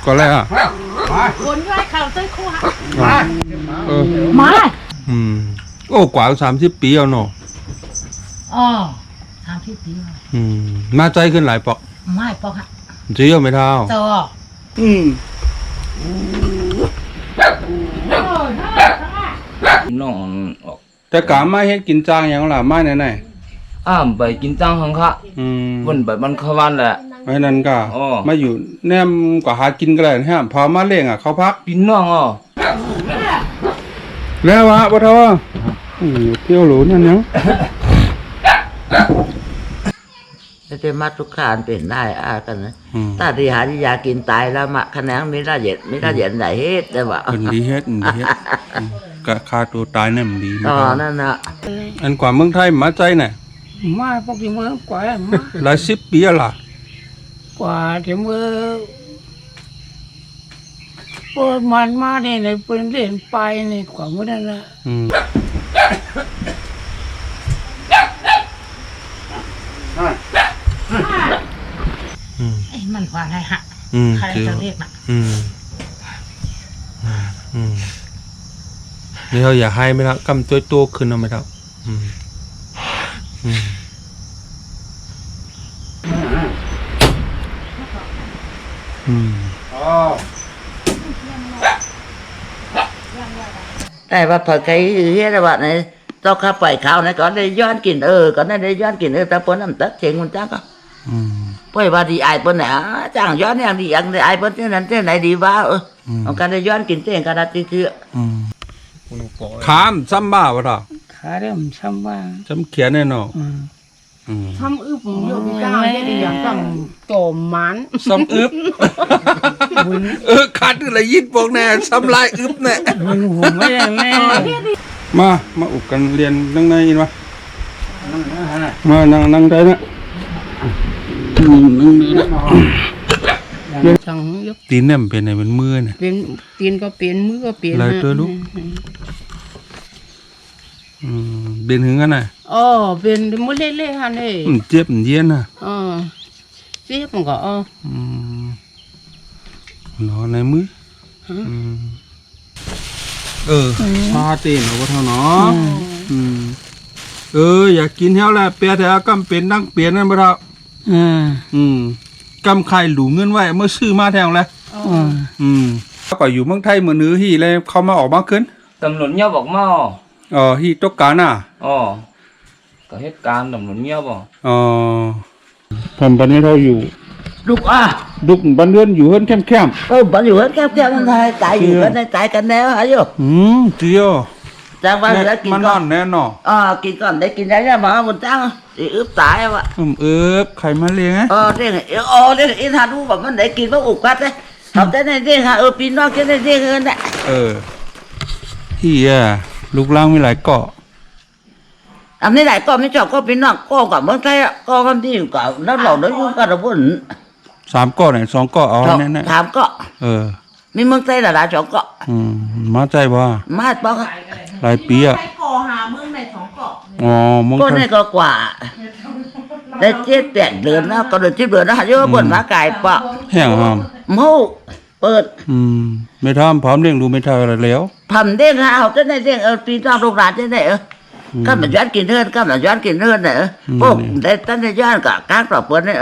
ก็แล้วอ่ะคนย้ายข่าวซื้อคู่ฮะมามาโอ้กว่า30 ปีเอาเนาะอ๋อ30 ปีมาใจขึ้นหลายปอกไม่ปอกฮะเจียวไม่เท่าต่อน้องแต่กะมาเฮ็ดกินจางหยังล่ะมาไหนไปกินจังหังคะวันไปมันเข้าวันแหละไอ้นั่นก็มาอยู่แนมกว่าหากินก็ได้ฮะพอมาเลี้ยงอ่ะเขาพักพี่น้องแล้ววะบ่เท่าเที่ยวหรูนั่นยังจะมาทุกขานเป็นได้กันนะถ้าที่หาที่ยากินตายแล้วมาคะแนนไม่ได้เย็นไหนเฮ็ดแต่ว่าเป็นดีเฮ็ดก็ฆ่าตัวตายนั่นมันดีนั่นน่ะอันกว่าเมืองไทยมาใจน่ะมาพวกที่เมืองกว่ามาหลาย10 ปีล่ะกว่าที่เมืองเปิดมันมาเนี่ยในเป็นเล่นไปนี่กว่าเมื่อนั้นนะมันกว่าอะไรฮะใครจะเรียกน่ะนี่เราอยากให้ไหมล่ะกำตัวขึ้นเอาไหมครับแต่ว่าพอใครเฮ็ดว่าไหนต้องข้าไปข้าวไหนก่อนได้ย้อนกินก่อนได้ย้อนกินแต่ปนน้ำตักเชงมันจังก็ไปว่าดีไอเปิ้นน่ะจ้างย้อนอย่างดีอย่างได้ไอเปิ้นที่นั้นที่ไหนดีว่าเอาการได้ย้อนกินเองการติคือขามซ้ำบ้าวะล่ะขาเริ่มซ้ำบ้าซ้ำเขียนแน่นอนซ้ำอึบโยกจ้างได้ดีอย่างซ้ำโจมมันซ้ำอึบขาดอะไรยิดบอกแน่ซ้ำลายอึบแน่มันหัวไม่ได้แม่มาอุกกันเรียนนั่งในยินวะมานั่งได้นะจังยกตีนเนี่ยมันเป็นไงมันมือเนี่ยเป็นตีนก็เป็นมือก็เป็นลายตัวลูกเป็นหึงกันน่ะเป็นมือเล่ๆฮะนี่เจ็บเย็นน่ะเจ็บมันก็นอนในมือพาตีนเอาไว้เท่านาะอยากกินเท่าไรเปียแถวกำเป็นนั่งเปลี่ยนนั่นบ่เท่ากำไข่หลูเงินไว้เมื่อซื้อมาแทงแล้วก็อยู่เมืองไทยเมื่อนื้อฮีเลยเขามาออกมาขึ้นตำรวจเงี้ยบอกมาฮีตกการน่ะก็เหตุการณ์ตำรวจเงี้ยบอกทำบันนี้เราอยู่ดุกบันเรือนอยู่เฮิรนแคมบันอยู่เฮิรนแคมนั่นไงตายอยู่กันตายกันแล้วฮะโยเจียวจังว่าแล้วกินก่อนแน่นอนกินก่อนได้กินได้ยังมาบนจังอึบตายวะไข่มาเลี้ยงเรื่องเรื่องอินทาดูแบบมันได้กินว่าอุกกัดเลยทำได้ในเรื่องค่ะปีนอกแค่ในเรื่องเงินแหละที่ลูกล่างมีหลายเกาะอันนี้หลายเกาะไม่จบก็ปีนอกก็กับเมืองไทยก็คำที่อยู่กับแล้วหล่อแล้วยุ่งกับระบบ3 เกาะไหน2 เกาะเอาแน่ๆ3 เกาะมีเมืองไทยหลาย2 เกาะมาใจบ่มาป้องหลายปีอ่ะเกาะหาเมืองใน2 เกาะก็นี่ก็กว่าได้7-8 เดือนแล้วก็เดือน10 เดือนนะเยอะบนมาไก่ปะแห้งหอมมูเปิดไม่ทำพร้อมเลี้ยงดูไม่ทำอะไรแล้วทำเด้งฮะเอาจะได้เด้งปีนอกโรงงานจะได้ก็มันย้อนกินเทินก็มันย้อนกินเทินเนี่ยพวกได้ตั้งแต่ย้อนกับการปรับเปลี่ยนเนี่ย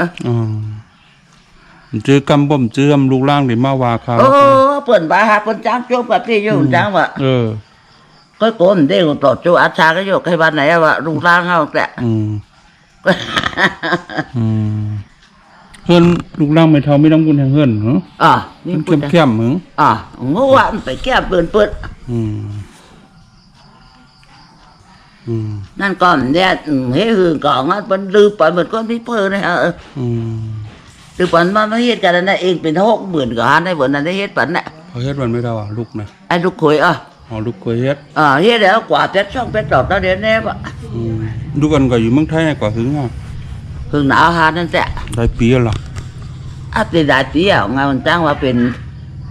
เจอกำบ่มเจอลูกล่างหรือมาว่าเขาเปิดบาหาคนจ้างโจ๊กแบบพี่โยมจ้างว่ะก็โกนเด้งต่อโจอาชาก็โยกใครบ้านไหนว่ะลูกล่างเขาแต่เฮิรนลูกล่างไม่เท่าไม่ต้องบุญแห่งเฮิรนเหรอนี่เข้มมึงงูว่ามันไปแก้เปิดนั่นก่อนเนี่ยเฮ้ยคือก่อนมันลืมไปเหมือนก้อนพี่เพิ่นเลยฮะลืมไปมันไม่เฮ็ดกันนะเองเป็น60,000ก่อนได้บ่นั่นได้เฮ็ดปันน่ะเขาเฮ็ดวันไม่เท่าลูกนะไอ้ลูกขวยลูกขวยเฮ็ดเฮ็ดแล้วกว่าเป็ดดอกแล้วเดี๋ยวแน่บ่ลูกกันก็อยู่เมืองไทยก็หึงหึงหนาวหานั่นแหละหลายปีแล้วเป็นหลายปีงานมันจ้างว่าเป็น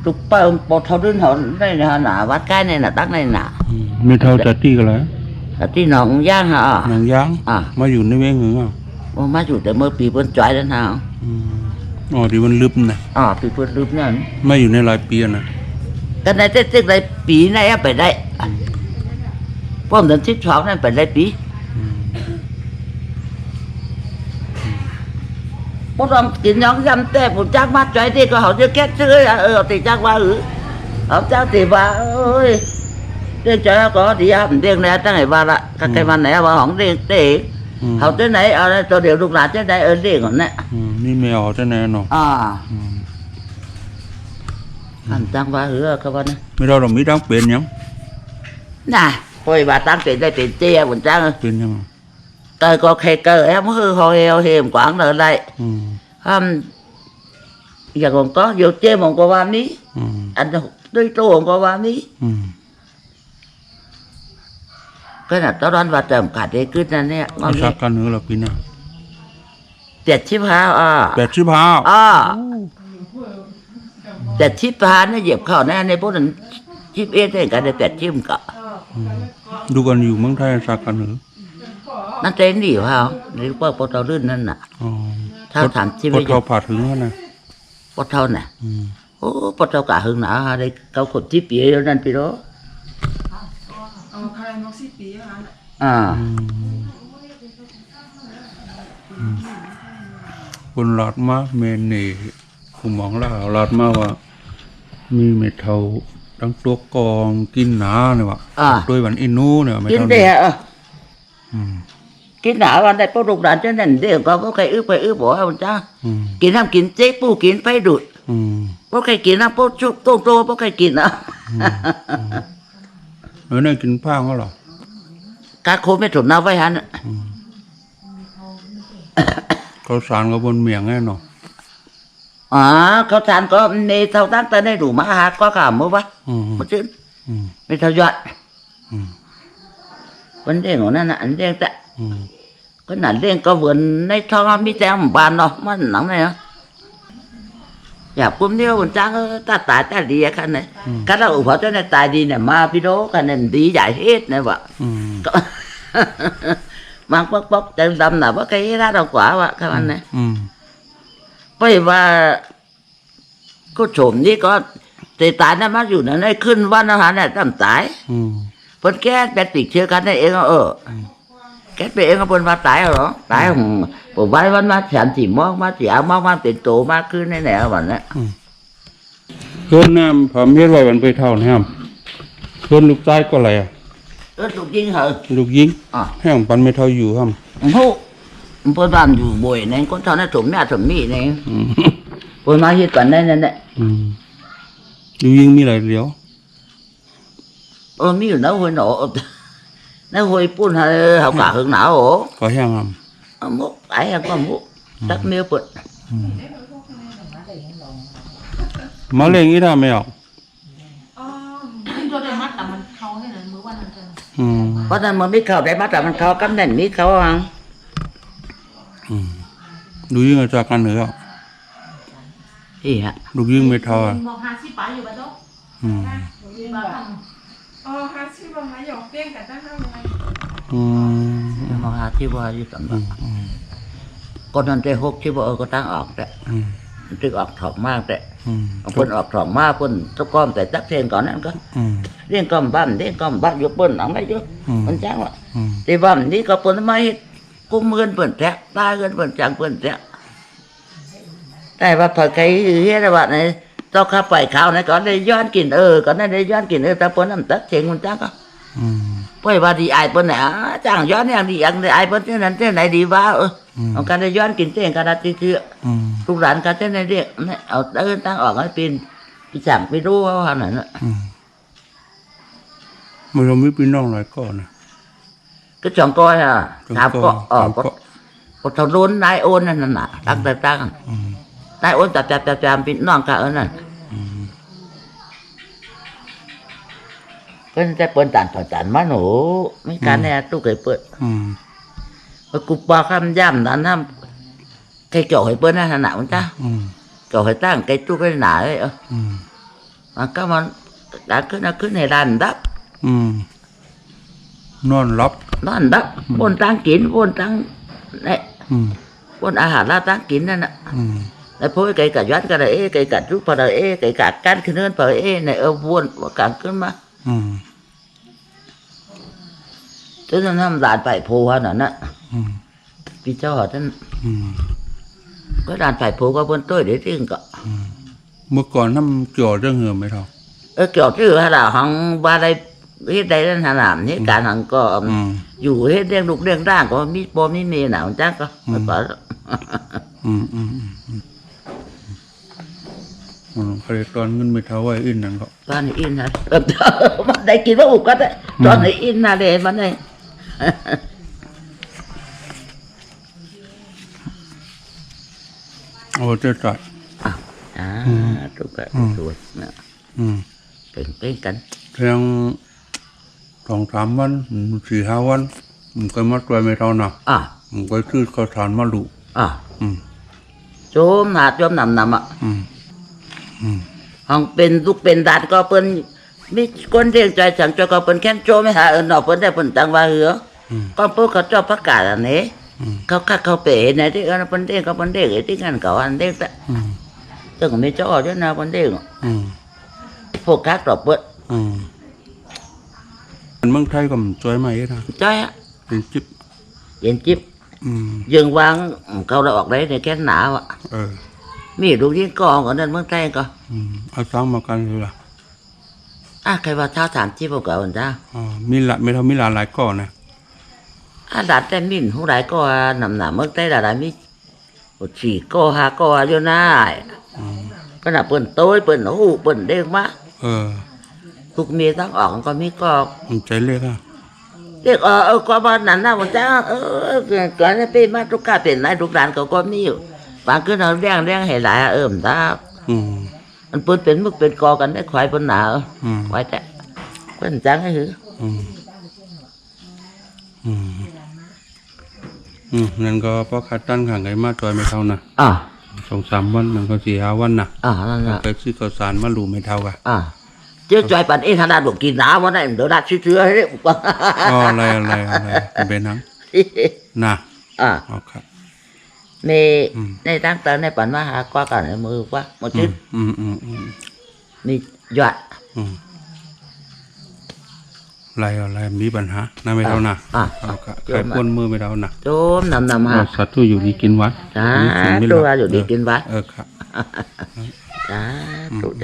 ลูกเปิ้ลปอเท่าดื้นเท่าได้หนาวัดใกล้ในน่ะตักในน่ะไม่เท่าจะตีกันแล้วที่หนองย่างฮะหนองย่างมาอยู่ในเมืองหรือมาอยู่แต่เมื่อปีเปิ้ลจ่อยแล้วฮะ อ๋อที่มันลึบนะ ปีเปิดลืมเนี่ย ไม่อยู่ในหลายปีนะ ก็ในเจ๊กในปีไหนไปได้ป้อมเดินทิศสองนั่นไปได้ปีพวกเรากินย้องยำแต่ผมจ้างมาใจที่ก็เขาจะแก้ซื้อตีจ้างว่าเขาเจ้าตีว่าเอ้ยเรื่องใจก็ดีครับเรื่องไหนตั้งไหนว่าละก็ใครมันไหนว่าของเรื่องเตะเขาเจ้าไหนเอาตัวเดียวลูกหลานเจ้าไหนเรื่องของเนี่ย นี่ไม่เอาจะแน่นอน anh tăng ba hứa các bạn ไม่เราเราไม่ต้องเป็นยัง nè thôi bà tăng tiền đây tiền chia mình tăng เป็นยัง trời có khe cơ em hư hồi heo hiểm quảng ở đây giờ còn có vô chơi một cô ba mí anh tôi một cô ba mí cái nào tao đoán và trầm cả đấy cứ này nè ไม่ชักกันเหรอเราปีน่ะ tiệt chip ha แต่ชิปพาเนี่ยเหยียบเข้าแน่ในพวกนั้นชิปเอสได้กันได้แต่ชิมก็ ดูกันอยู่เมืองไทยชักกันเหรอ นั่นเต้นดีวะหรือว่าปตลื่นนั่นน่ะถ้าถามชิป ปตผ่าถึงแล้วนะ ปตน่ะโอ้ปตกะหึงหนาได้เขาขดชิปเอสนั่นพี่รู้คนหลอดมาเมนนี่ผมมองแล้วหลอดมาว่ามีเม็ดเทาตั้งตัวกองกินหนาเนี่ยวะด้วยวันอินูเนี่ย กินได้กินหนาวันได้พวกลูกหลานเจ้านั่นเดี๋ยวก็พวกใครไปบ่เอาจ้ากินน้ำกินเจ๊ปูกินไฟดูดพวกใครกินน้ำพวกชุบโตพวกใครกินนะ เนี่ยกินผ้าเขาหรอ กาโคไม่ถูกน้ำไว้ฮัน เขาสารกับบนเมียงแน่นอน เขาทานก็ในเท่าตั้งแต่ในđủมาหาก็cả mới vắt mới chứไม่เท่าdọn vấn đề của nó là anh đen tại cái nạn đen có vườnในท้องมีแต่หมู่บ้านเนาะมันหนังnày áอยากพุ่มเดียวมันจ้างตาตายตาดีกันnày cái đó ủng hộ cho nên tài đi này mà video cái này đi giải hết này vợ mang bóc chân đâm là có cái ra đâu quả vợ các bạn này bởiว่าก็โฉมนี่ก็แต่ตายนะมาอยู่นั่นได้ขึ้นวันอาหารน่ะตั้งตายเพิ่นแก้ไปติดเชื้อกันได้เองแก้ไปเองก็เพิ่นว่าตายเหรอตายผมไว้วันมาฉันสิมองมาเสียมองมาเป็นโตมากขึ้นแน่ๆว่านั้น เพื่อนน้ำผมเฮ็ดไว้วันไปเท่านะครับเพื่อนลูกชายก็อะไรลูกยิงเหรอลูกยิงแห้งปันไม่เท่าอยู่ครับโหเพิ่นบ้านอยู่บ่อยนั่นคนเท่านั้นถมแม่ถมนี่นี่เพิ่นมาเฮ็ดกันได้นั่นแหละลูกยิงมีหลายเหลียวมีอยู่nấu hồi nổ nấu hồi phun học cả hưởng não ổ có hang không múc ấy có múc tắt miêu bự má lên nghĩ ra mày học có nên mà biết khâu để bắt là mình khâu cắm nền biết khâu khôngลูกยิงจะกันเหรอลูกยิงไม่เท่าmà hạt chi bò như tầm đó con anh trai hút chi bò có tăng ọt đấy tức ọt thọt mang đấy quân ọt thọt ma quân cho con tại chắc trên còn ăn có riêng con băm vô quân ông đấy chứ con trắng ạ thì băm đi có quân mấy cung mươn quân trắng ta gần quân trắng quân trắngแต่ว่าพอใครเฮ็ดว่าเนี่ยต้องขับไปข้าวเนี่ยก่อนได้ย้อนกินก่อนได้ย้อนกินแต่ปนน้ำตักเสียงมันจังก็เพราะว่าดีไอปนเนี่ยจังย้อนอย่างดีอย่างได้ไอปนที่นั้นที่ไหนดีว่าเอาการได้ย้อนกินเสียงการได้ตื้อลูกหลานการที่ไหนเรียกเนี่ยเอาเดินตั้งออกให้เป็นพี่สั่งไปรู้ว่าขนาดนั้นมันเราไม่เป็นน้องหลายก่อนนะก็จองก้อยถามก็ทะลุนนายโอนนั่นน่ะตั้งนายโอนจับเป็นน้องกันนั่นก็จะเปิดต่างมาหนูไม่การเนี่ยตู้เคยเปิดกูปอคำย่ำนั้นทำใครเกี่ยวให้เปิดนั่นหนามันจ้าเกี่ยวให้ตั้งใครตู้ก็หนาเลยมันก็มันđã cứ này đàn đắp non đắp bồn tăng kín bồn tăng đấy bồnอาหารลาตั้งกินนั่นน่ะ แล้วพวกไก่กัดย้อนกันเลยไก่กัดรูปพอเลยไก่กัดกันขึ้นเนินพอในวนว่าการขึ้นมาจนน้ำด่านไปโพฮะนั่นนะพี่เจ้าท่านก็ด่านไปโพก็บนต้อยเดี๋ยวที่ก็ เมื่อก่อนน้ำเกี่ยวเรื่องเหือไหมครับ เกี่ยวชื่อฮะล่ะหังบาได้เฮ็ดได้นั่นหนามนี่การหังก็อยู่เฮ็ดเรื่องลูกเรื่องร่างก็มีปมนี่เมหนาวจังก็ไม่ปะเขาเรียกตอนเงินไม่เท่าไว้อินนั่นก็ ตอนนี้อินนะมันได้กินว่าอุกก็ได้ตอนนี้อินนะเดนมันเลย โอ้เจ๊จ่อย ถูกกันถูกนะเป็นกัน เพียง2-3 วัน4-5 วันมันก็มัดไว้ไม่เท่าน่ะมันก็ซื้อข้าวสารมาลุโจมหาโจมนำอ่ะห้องเป็นลูกเป็นดาดก็เปิ้นมีคนเรียงใจสั่งจะก็เปิ้นแค้นโจไม่หานอกเปิ้นได้เปิ้นตังว่าเหือก็พวกเขาเจ้าประกาศอันนี้เขาคักเขาเป๋ในที่เปิ้นเด้งก็เปิ้นเด้งไอ้ที่งั้นเขาอันเด้งแต่ตึงมีเจ้าด้วยนะเปิ้นเด้งพวกคักตอบเปิ้นเมืองไทยก็ช่วยไหมนะช่วยอ่ะเป็นจิ๊บยังวางเขาเราออกได้ในแค่หนาวอ่ะมีลูกยิงกองก่อนนั้นเมืองไทยก็เอาซ้ำมากันเลยล่ะใครว่าเท่าถามที่พวกเก่าจ้ามีละไม่เท่ามีหลายก่อนนะดัดแต่มินหูหลายก็หนำเมืองไทยดัดมี4 ก็5 ก็อยู่น่าก็น่ะเปิ้นโต้ยเปิ้นหูเปิ้นเด้งมาทุกเมียทั้งออกก็มีก็ใจเล็กเรียกก็บ้านนั้นนะผมจ้าก่อนจะเป็นมาทุกข้าเป็นนายทุกร้านก็มีอยู่บางคืนเราเลี้ยงให้หลายตามันเปิ้นเป็นมึกเป็นกอกันได้ควายเปิ้นหนาควายแต่เปิ้นจังให้หือนั่นก็เพราะคัดตั้งขังไงมาจอยไม่เท่านะ2-3 วันมันก็4-5 วันนะนั่นแหละไปซื้อข้าวสารมาหลูไม่เท่ากันเจ้าจอยปั่นขนาดบอกกินน้ำวันไหนเดี๋ยวดัดเชื้อให้ได้ปุ๊บอะไรเป็นนังน่ะเอาครับในตั้งแต่ในปั่นมาหาqua cảในมือว่าหมดชิ้นนี่หยอดอะไรมีปัญหาน่าไม่เท่าน่ะเอาครับใครป้วนมือไม่เท่าน่ะโจมนำฮะสัตว์ตัวอยู่ดีกินวัดตัวอยู่ดีกินวัดครับถูก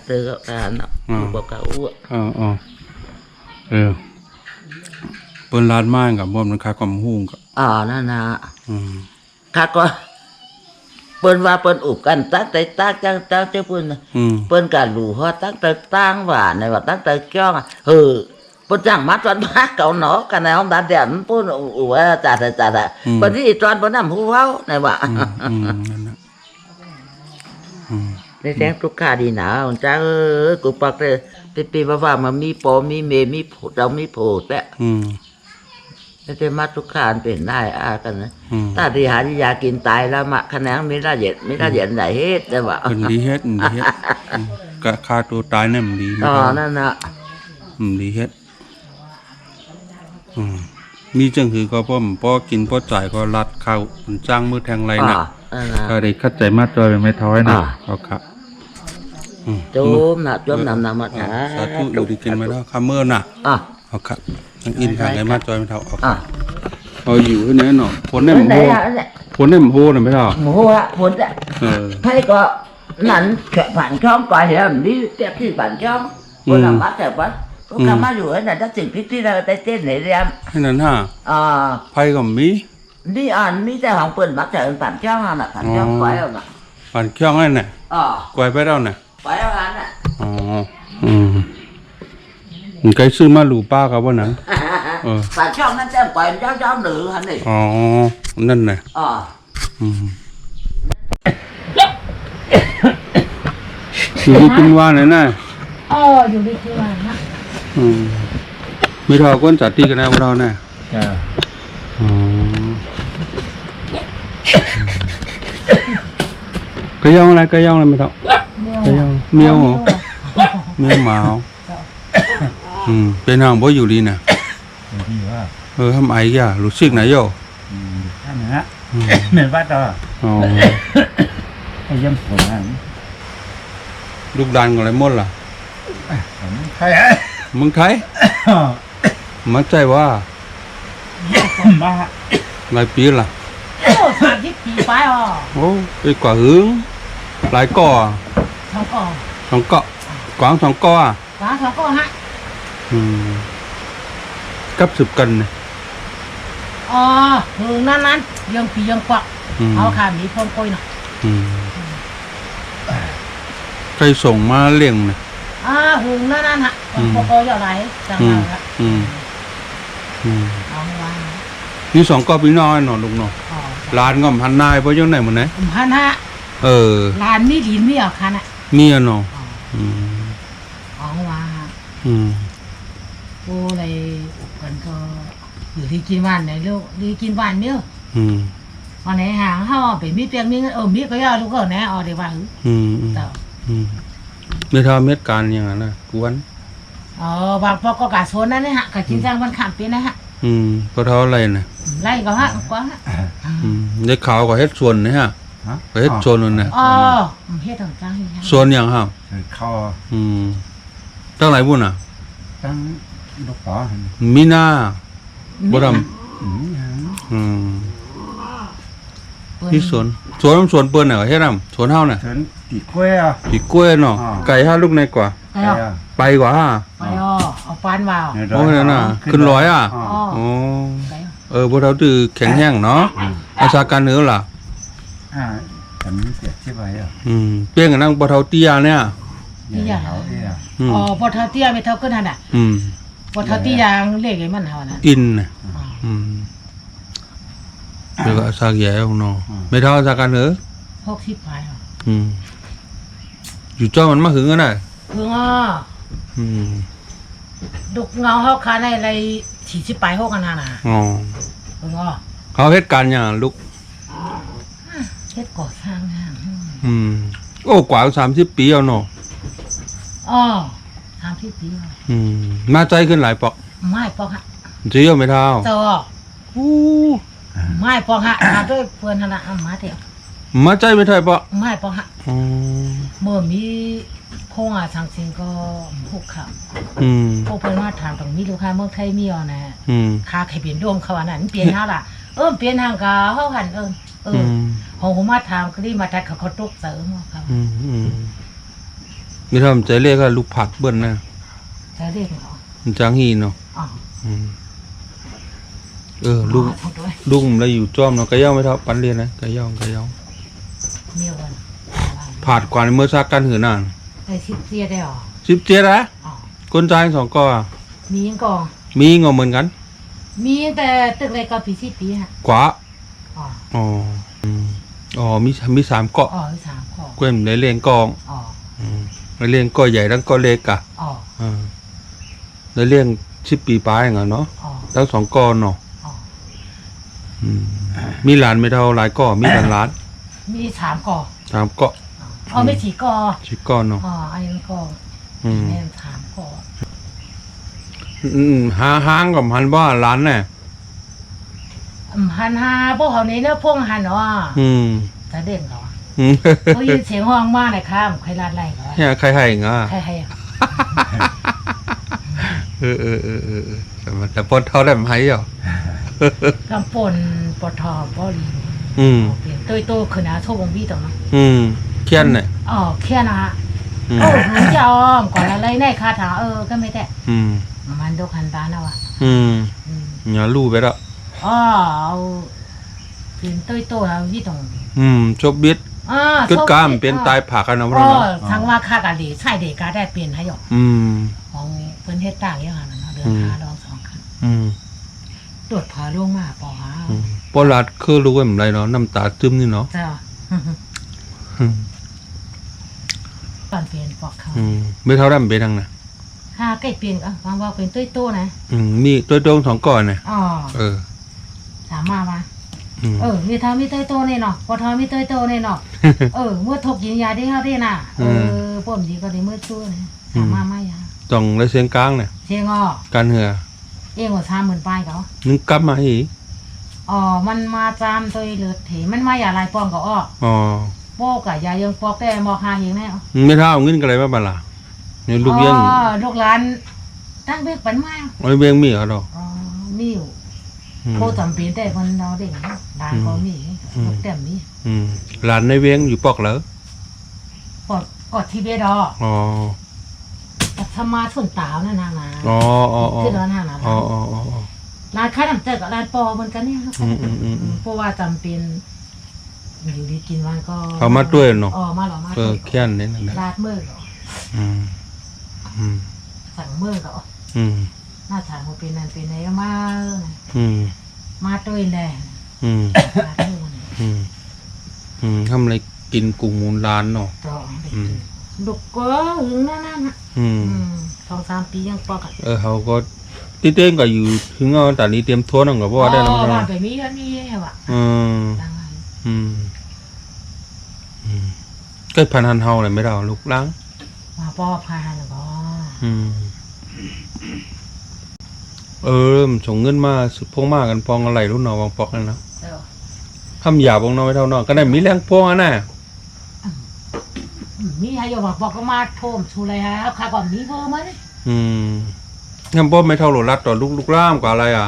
เตือก็เนาะบอกเขาเปิ้นลาดม่านกับบ่มันค่าความฮู้กับนั่นนะค่าก็เปิ้นว่าเปิ้นอุบกันตั้งแต่ตั้งเจ้าเปิ้นกันรู้ฮอตั้งแต่ตั้งว่าในว่าตั้งแต่จ้องเปิ้นจังมัดวันพักเก่าเนาะกันในห้องดัดแดนเปิ้นว่าจัดเปิ้นที่ตอนเปิ้นนำฮู้เว้าในว่าในแท้ทุกข้าดีหนาจ้ากูปักเลยปีว่ามันมีปอมีเมมีโผเรามีโผแต่แต่มาทุกข้าเป็นได้กันนะถ้าที่หาที่ยากินตายแล้วมาคะแนนไม่ได้เย็นไหนเฮ็ดได้ว่าดีเฮ็ดกะฆ่าตัวตายเนี่ยมันดีนั่นน่ะดีเฮ็ดมีจังคือก็พ่อกินพ่อจ่ายก็รัดข้าวจ้างมือแทงไรน่ะก็ได้คัดใจมาจอยไม่ท้อยนะเอาครับโจมนำมาสาธุอยู่ดีกินไม่ได้คำเมื่อน่ะเอาครับยังอินทางไหนมาจอยไม่เท่าเอาเอาอยู่ที่ไหนเนาะผลเนี่ยมันโหน่ะไม่เท่าโหผลอ่ะให้ก็นั่นแค่ผ่านช่องก่อนเห็นนี่เจ็บที่ผ่านช่องคนละมัดแต่ว่าก็กำมาอยู่นั่นถ้าสิ่งที่เราได้เต้นไหนเรียมให้นั่นฮะไพ่ก็มีนี่มีแต่ของเปิ่นมักแต่ผ่านช่องน่ะผ่านช่องก่อยน่ะผ่านช่องนั่นน่ะก่อยไปแล้วน่ะก่อยแล้วน่ะมันใครซื้อมาหลูป้าครับว่านั้นผ่านช่องนั่นแจ้งก่อยเจ้าหนึ่งฮะนี่นั่นน่ะอยู่ที่กินว่าน่ะนะอยู่ที่กินว่านะไม่เท่าก้นจัดตีกันนะเราเนี่ยก็ย่องอะไรไม่เท่าก็ย่องเมียวเหรอเมียวหมาเป็นห้องบ่อยู่ดีนะทำไอ้แกรู้สึกไหนโย่ท่านฮะเหมือนว่าต่อ เยี่ยมผมนะ ลูกดานกันอะไรหมดล่ะ ผมใคร เมืองไทยมันใจว่า มา หลายปีล่ะ โอ้30 ปีไปอ๋อ โอ้ไปกว่าหึงหลายก่อ สองก่อ สองเกาะกวางสองเกาะ ฟ้าสองก่อฮะ กับสืบกันเนี่ย อ๋อถึงนั้นยังปียังกวักเอาค่ะมีพร้อมก้อยเนาะ ใครส่งมาเลี้ยงเนี่ย ถึงนั้นฮะพอๆอะไรจังหวะเอาว่า มีสองเกาะพี่น้อยหนอลูกหนอ อ๋อ ร้านก็พันนายเพราะยังไหนหมดไหน พันฮะ ร้านมีดินมีอ่ะคันอ่ะ มีอ่ะหนอ อ๋อว่า โอ้เลยมันก็อยู่ที่กินบ้านไหนลูกดีกินบ้านเนี้ยวันไหนห่างเขาไปมีเปียงมีเงินมีก็ยาลูกก็แน่เอาเดี๋ยวว่าต่อ ไม่ทำเม็ดการอย่างนั้นนะกวน บางพอก็กาโซนนั่นนะฮะกะจินจังมันขามเป็นนะฮะ ก็เท่าไรนะ ไล่ก็ฮะกว่าฮะ ได้ข่าวก็เฮ็ดส่วนนะฮะก็เฮ็ดส่วนนั่นนะ เฮ็ดต่างจัง ส่วนอย่างฮะ คอ ตั้งหลายบุญอ่ะ ตั้งลูกป๋อ มีหน้าบ่ด อืม ที่สวนเปิ้นน่ะเฮ็ดนำสวนเฮาน่ะ เถินตีกล้วยอ่ะ ปีกล้วยเนาะไก่5ลูกในกว่า ไปอ่ะ ไปกว่าฮะ ไปเอาปานว่าว โอ้นั่นน่ะขึ้นร้อยอ่ะอ๋อบ่เท่าตื้อแข็งแรงเนาะอาชาการเหนือล่ะ แต่มีเสียที่ไว้อ่ะ เปี้ยงกันนั่งบ่เท่าเตี้ยเนี่ย เขาเนี่ย บ่เท่าเตี้ยไม่เท่าขึ้นหั่นน่ะบ่เท่าเตี้ยยังเลขไอ้มันเฮาน่ะ อินน่ะเดี๋ยวก็อาชาแย่ของเนาะไม่เท่าอาชาการเหนือ 60ปลายอ่ะ อยู่เจ้ามันมาหึงกันน่ะ คือดุกเงาเฮาคาในอะไร40ปลาย6กันน่ะ อ๋อ คือ เขาเฮ็ดการอย่างลูก เฮ็ดก่อสร้างนะ โอ้กว่า30 ปีเอาเนาะ 30 ปีแล้ว มาใจขึ้นหลายปอก ไม่ปอกฮะ เจียวไม่เท่า เจ้าไม่ปอกฮะหาด้วยเพื่อนหั่นน่ะมาเถอะ มาใจไม่เท่าปอก ไม่ปอกฮะเมื่อมีคงทางซิงก็หุกค่ะพวกเพิ่นมาถามตรงมีลูกค้าเมืองไทยมีอ่ะนะค่าใครเปลี่ยนดวงเขาอันนั้นเปลี่ยนเฮาล่ะเปลี่ยนทางกาเฮาหันผมมาถามก็ได้มาทักเขาตกเสริมครับไม่ทำใจเรียกว่าลูกผัดเบิ้ลนะ จะเรียกเหรอ มันจางฮีเนาะลูกมันเลยอยู่จ้อมเนาะกระย่อไม่เท่าปันเรียนนะกระย่อเมียวัน ผัดกว่าในเมื่อซากกันหือนาน ไอ้ชิปเตี้ยได้หรอ17นะคนใจ2ก่อ มียังกอง มีงอเหมือนกัน มีแต่ตึกอะไรก็ปี10 ปีฮะ กว่าอ๋อมี3เกาะ3ข้อ เว้นในเรียงกองในเรียงก็ใหญ่ทั้งก็เล็กอ่ะในเรียง10 ปีปลายอย่างเนาะทั้ง2ก่อเนาะมีหลานไม่เท่าหลายก่อมีหลานมี3ก่อ3เกาะไม่4ก่อ4ก่อเนาะอันนี้ก่อแม่3ก่อห้างกับหันว่าร้านน่ะหันหาพวกเขานี้เนาะพวกหันเนาะถ้าเด่นเขาเขายินเสียงห้องมากเลยครับใครรัดไรเขาเนี่ยใครให้งะใครให้แต่ปนเท่าได้ไหมเหรอกำปนปทอบอลีเปลี่ยนตัวโตขึ้นนะโชควงบีตรงนั้นเคียนเนี่ยเคียนนะฮะหนูจะออมก่อนอะไรในคาถาก็ไม่ได้มันดูคันตานะวะอย่าลู่ไปแล้วเอาเป็นตัวโตเอาที่ตรงชบบิดกึดกามเป็นตายผักกันนะพ่อทั้งว่าค่ากะดีใช่เด็กกาได้เปลี่ยนให้หยกของเป็นเฮ็ดต่างอย่างนั้นเดือน5 ดอก 2 ครั้งตรวจพาลงมาปอหาปอลัดคือรู้ว่าอะไรเนาะน้ำตาซึมนี่เนาะจ้าตอนเปลี่ยนปอกเขาไม่เท่าดำไปทางน่ะใกล้เปลี่ยนบางว่าเป็นตัวโตนะมีตัวโต2ก่อนน่ะสามารถมามีทามีตัวโตเนี่ยเนาะพอทามีตัวโตเนี่ยเนาะเมื่อถกยินยาได้เฮาได้น่ะป้อมดีก็ได้เมื่อชั่วนะสามารถมายาต้องได้เสียงกลางเนี่ยเสียงการเหือว่า30,000 ปลายเขานึงกลับมาอีกมันมาจามตัวเลือดเถมันมาอย่าลายป้องก็ป้ ปอกะยายยังปอกแต่มอหาเองแน่ ไม่เท่าเงินกันอะไรมาบ้างล่ะเนี่ยลูกยัง ลูกหลานตั้งเบกปันมา ไอ้เบี้ยงมีเหรอดอก มีอยู่โคจำเป็นแต่คนเราเด็กร้านก็มีลูกเต็มมี หลานในเวียงอยู่ปอกเหรอ กดทีเบดอ๋อสมาส่วนตาวนั่นนางนะ อ๋อคือร้านอาหาร อ๋อ ร้านค้าน้ำเจอกับร้านปอเหมือนกันเนี่ยเพราะว่าจำเป็นอยู่ดีกินวันก็ เขามาด้วยเนาะ มาหรอมา เขี้ยนนี่นั่นแหละ ลาดมือหรอสั่งมือหรอหน้าถามว่าเป็นนั่นเป็นไหนมาด้วยแน่ลาดมือ ทำอะไรกินกุ้งมูลร้านเนาะ ลูกก็หึงนั่นน่ะ2-3 ปียังปอก เขาก็ที่เต้นก็อยู่ถึงเอาแต่นี้เตรียมทวนของกับว่าได้แล้ว บ้านไปมีแล้วนี่ว่ะก็พันหันเฮาเลยไม่ได้ลูกล้าง มาปอพาหรือบ่ส่งเงินมาสุดพงมากกันปองอะไรรุ่นเนาะวางปอกนั่นนะทำหยาบองเนาะไม่เท่าเนาะก็ได้มีแรงพวงอ่ะน่ะมีให้ยบอกก็มาโทมชูเลยฮะค่ะก่อนมีเพิ่มมั้ยงั้นบ่ไม่เท่าโหลรัดต่อลูกล่ามกว่าอะไรอ่ะ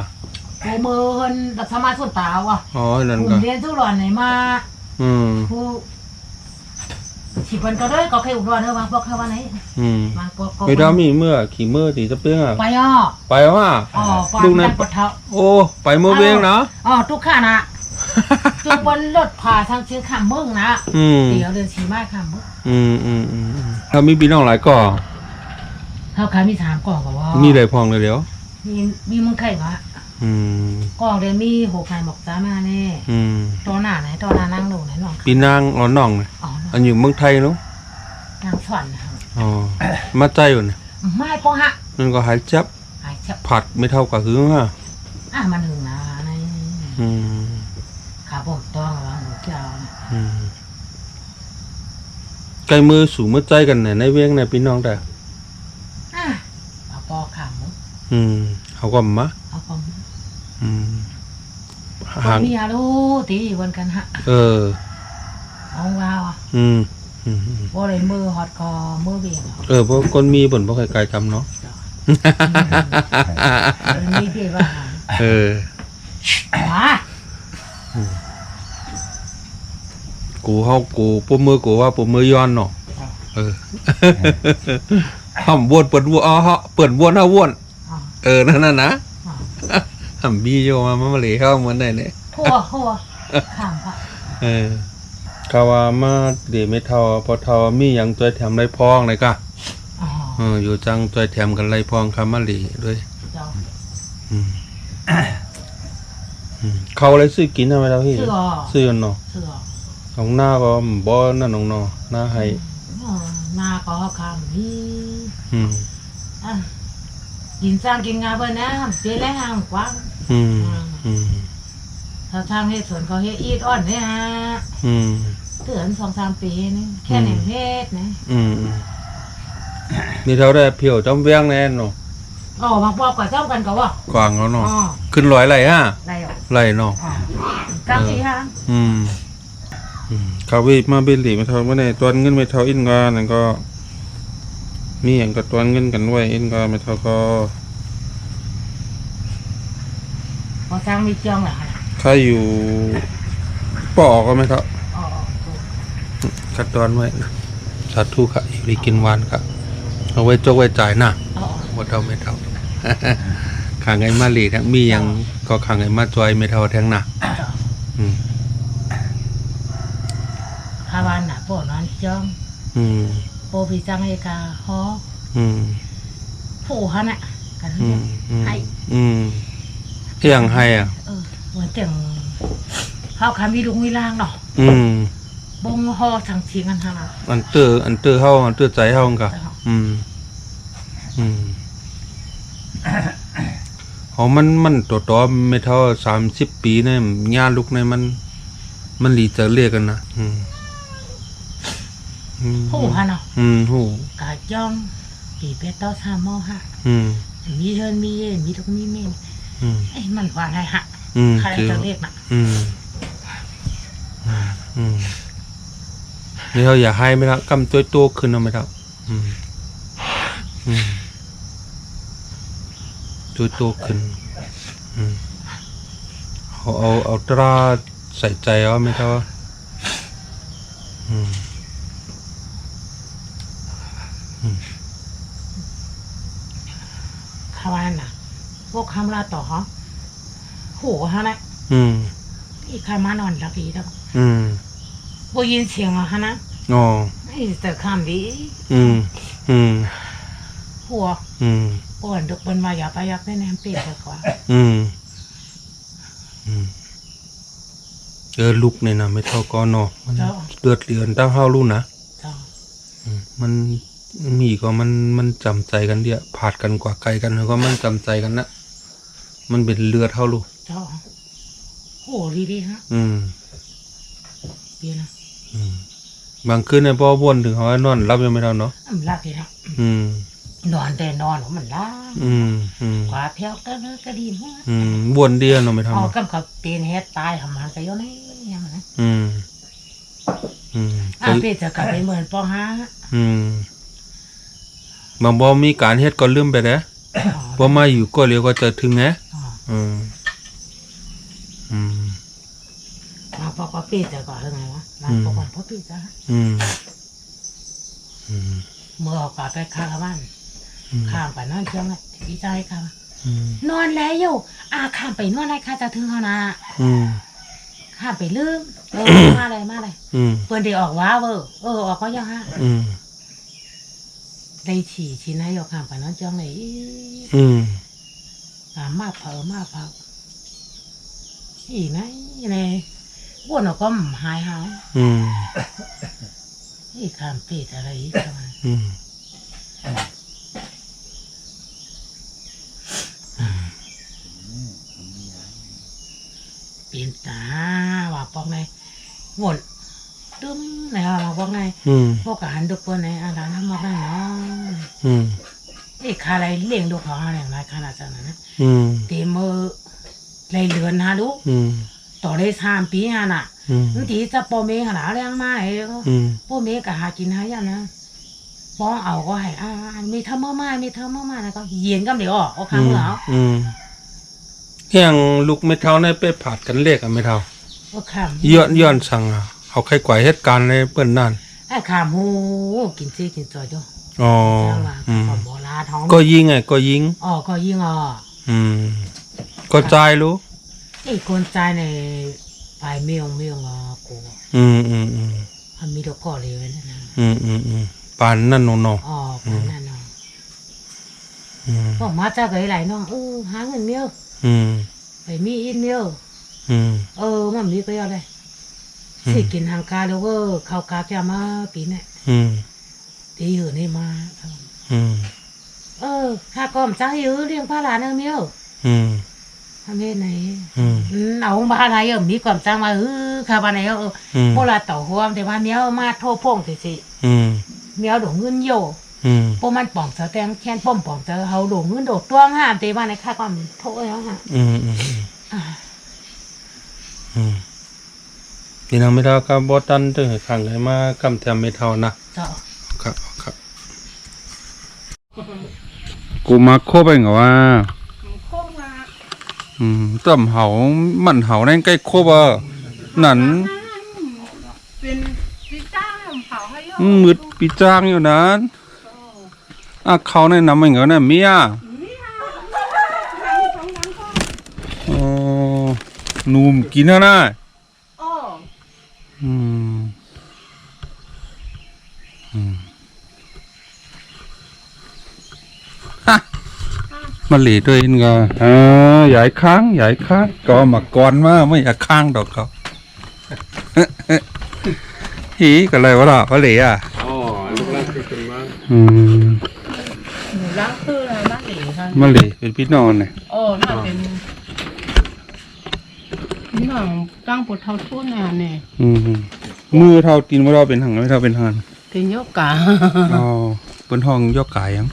โอมือเพิ่นดักสมาส่วนตาวอ่ะนั่นก็ผมเรียนทุกหล่อนไหนมาผู้สิเพิ่นก็เลยก็เคยอุดรเด้อบางปอกแค่ว่าไหนบางปอกก็ไม่ได้มีเมื่อขี่เมื่อตีจะเปี้ยงอ่ะไปว่าลูกนั้นปะเท้าโอ้ไปเมื่อเวียงนะทุกข้านะจุบนรถผ่าทางชื่อข้ามเมืองนะเดี๋ยวเดินสีมาข้ามเมืองถ้ามีพี่น้องหลายก่อเขาขายมี3กล่องก็ว่ามีหลายพองเลยเดี๋ยวมีมึงไข่ก็กล่องเดี๋ยวมี6คันบอกจ้ามาแน่ตัวหน้าไหนตัวหน้านั่งลงไหนน้องปีนางน้องเลยอันอยู่เมืองไทยเนาะนางสวรรค์มาใจอยู่เนี่ยไม่ปองฮะมันก็หายจับผัดไม่เท่ากับหึงฮะมันหึงนะในขาบอกต้องว่าหนูเจ้าไกลมือสู่มือใจกันเนี่ยในเวียงในพี่น้องแต่เอาปอขามเขาก็มาหางมีอาลูตีวันกันฮะเอาว้าวว่าอะไรมือฮอตก็มือเบี่ยงเพราะคนมีบ่นเพราะไกลๆจำเนาะมีเบี่ยว่ามากูเฮากูปุ่มมือกูว่าปุ่มมือย้อนเนาะทำวนเปิดวัวเปิดวนเอาวนนั่นนะทำบีโยมาเลยเข้าเหมือนไหนเนี่ยหัวข้ามค่ะกาวามาเดี๋ยวไม่เท่าพอเท่ามีอย่างตัวแถมไรพองเลยกะอยู่จังตัวแถมกันไรพองคำมาหลีด้วยเขาอะไรซื้อกินทำไมเราพี่ซื้อเนาะของหน้าก็บ่นั่นน้องเนาะหน้าให้หน้าก็ข้ามนี่กินสร้างกินงานเบอร์นะเสียแรงกว่าถ้าทางเฮ็ดสวนเขาเฮ็ดอีดอ่อนเนี่ยฮะเตือน2-3 ปีนี่แค่ไหนเฮ็ดนะมีเท่าได้เพียวจอมเวียงแน่นเนาะบางปอกกับเจ้ากันก็ว่ากวางแล้วเนาะขึ้นร้อยไหลฮะไหลเนาะจังสิฮะเขาวิมาเบลลี่ไม่เท่าเมื่อไหร่ตัวเงินไม่เท่าอินกานั่นก็มีอย่างกับตัวเงินกันไว้อินกาไม่เท่าก็พอสร้างมีเจียงเหรอถ้าอยู่ปอกก็ไม่เท่าคัดตอนไว้สาธุค่ะอยู่ดีกินวันค่ะเอาไว้จกไว้จ่ายนะหมดเท่าไม่เท่าขังไงมาหลีทั้งมีอย่างก็ขังไงมาจอยไม่เท่าแทงหนักฮาวานน่ะโปนอนจ้องโปพิจังเอกาฮอผู้ฮะน่ะกันให้เที่ยงให้อ่ะเหมือนจังเขาคำมีลุงมีล่างเนาะบงฮอทางเชียงกันฮะอันเตอร์เฮาอันเตอร์ใจเฮาค่ะมันตัวไม่เท่า30 ปีเนี่ยญาลูกในมันหลีจะเรียกกันนะผู้ฮะเนาะผู้กะจ้องปีเป็ดต้อชามอฮะมีเชิญมีเย็นมีทุกมีเมนมันว่าอะไรฮะใครจะเรียกน่ะ นี่เขาอย่าให้ไม่ละกำตัวขึ้นเอาไม่ละตัวขึ้นเอาตราใส่ใจเอาไม่เท่าข้าวน่ะพวกคำลาต่อฮะโหฮะนะอีกคำมานอนลักอีแล้วบ่ยินเสียงอ่ะฮะนะอ๋อไอ้แต่คำดีหัวป่วนดุกบนมาอย่าไปยักได้แนมเปลี่ยนดีกว่าลูกเนี่ยนะไม่เท่าก้อนเนาะมันเดือดเดือนตั้งเฮาลูกนะมันมีก็มันจำใจกันเดียผาดกันกว่าไกลกันแล้วก็มันจำใจกันนะมันเป็นเลือดเท่าลูกโหดีฮะเปลี่ยนนะบางคืนเนี่ยพ่อบ่นถึงเขาให้นอนรับยังไม่เท่าเนาะรับเลยนะนอนแต่นอนของมันล่ากว่าเที่ยวก็ดีมากบ่นเดียวเนาะไม่เท่าอ๋อก็เขาเป็นเฮ็ดตายทำมันก็ย้อนนี่ยังไงพี่จะกลับไปเหมือนปอฮะบางบ่มีการเฮ็ดก็ลืมไปแล้วพอมาอยู่ก็เรียกว่าจะถึงไงพอพี่จะก่อนยังไงวะพอก่อนพอพี่จะเมื่อออกกลับไปข้างบ้านข้ามไปนอนเชียงเลยดีใจค่ะนอนแล้วอยู่ข้ามไปนอนอะไรค่ะจะถึงเขานะข้ามไปลืมมาอะไรเพื่อนเดี๋ยวออกว้าออกก็ยังฮะได้ฉี่ชิ้นให้ยกข้ามไปนอนเชียงเลยมาเผาอีนะนี่บ้วนออกก็หายอีข้ามปีดอะไรอีกปีนตาว่าปอกไงวนตึ้มไหนว่าปอกไงพวกหันดุกคนไหนอะไรน้ำมาได้เนาะอีกอะไรเลี้ยงดูเขาอะไรอย่างไรขนาดนั้นนะเต็มมือเลยเลือนฮะลูกต่อได้3 ปีฮะน่ะบางทีจะปอเมขนาดเรื่องมาไอ้ปอเมก็หากินหาอย่างนะป้องเอาก็ให้มีเท่ามานะก็เย็นก็เดี๋ยวออกข้างเหรออย่างลูกไม่เท่าในไปผาดกันเลขไม่เท่าย้อนสั่งเขาใครกว่าเหตุการณ์ในเปิ้นนั่นไอ้ขาหมูกินซีกินจอยด้วยก็ยิงไงก็ยิงก็ยิงก็ใจรู้ไอ้คนใจในไปเมียงกูมันมีดอกก้อเลยนะปานนั่นโนปานนั่นก็มาจากไหนน้องหาเงินเมียวไปมีอินเมียวมันมีก็ยังไงสิกินทางการแล้วก็เขากาจะมาปีนี้ตีอยู่นี่มาข้าก็มจ้างอยู่เลี้ยงพระหลานเมียวทำเองไหนเอาบ้านไหนมีความจ้างมาข้าบ้านไหนพวกเราต่อหัวแต่ว่าเมียวมาโทษพงสิเมียวดงเงินโยพวกมันป่องเสาแตงแค่นป้อมป่องเจอเขาดงเงินโดดตัวห้ามแต่บ้านไหนข้าก็โทษแล้วฮะพี่น้องไม่เท่ากับบอตันตึงขังเลยมากำแทมไม่เท่านะครับกูมาโคไปเหรอว่าต่ำเหามันเหาในใกล้โคบนั่นเป็นปีจ้างเหาให้มืดปีจ้างอยู่นั้นเขาในน้ำมันเหรอเนี่ยเมียนุ่มกินแล้วนะมาหลีด้วยนี่ก็ใหญ่ค้างก็มาก่อนมาไม่อยากค้างดอกเขาฮีก็เลยวะล่ะมาหลีลูกรักเป็นมากรักคืออะไรมาหลีค่ะมาหลีเป็นพี่น้องเนี่ยน่าเป็นพี่น้องตั้งปวดเท้าทุ่นเนี่ยมือเท่าตีนว่าเราเป็นหังไม่เท่าเป็นหันเป็นยกกาเป็นห้องยกกายยัง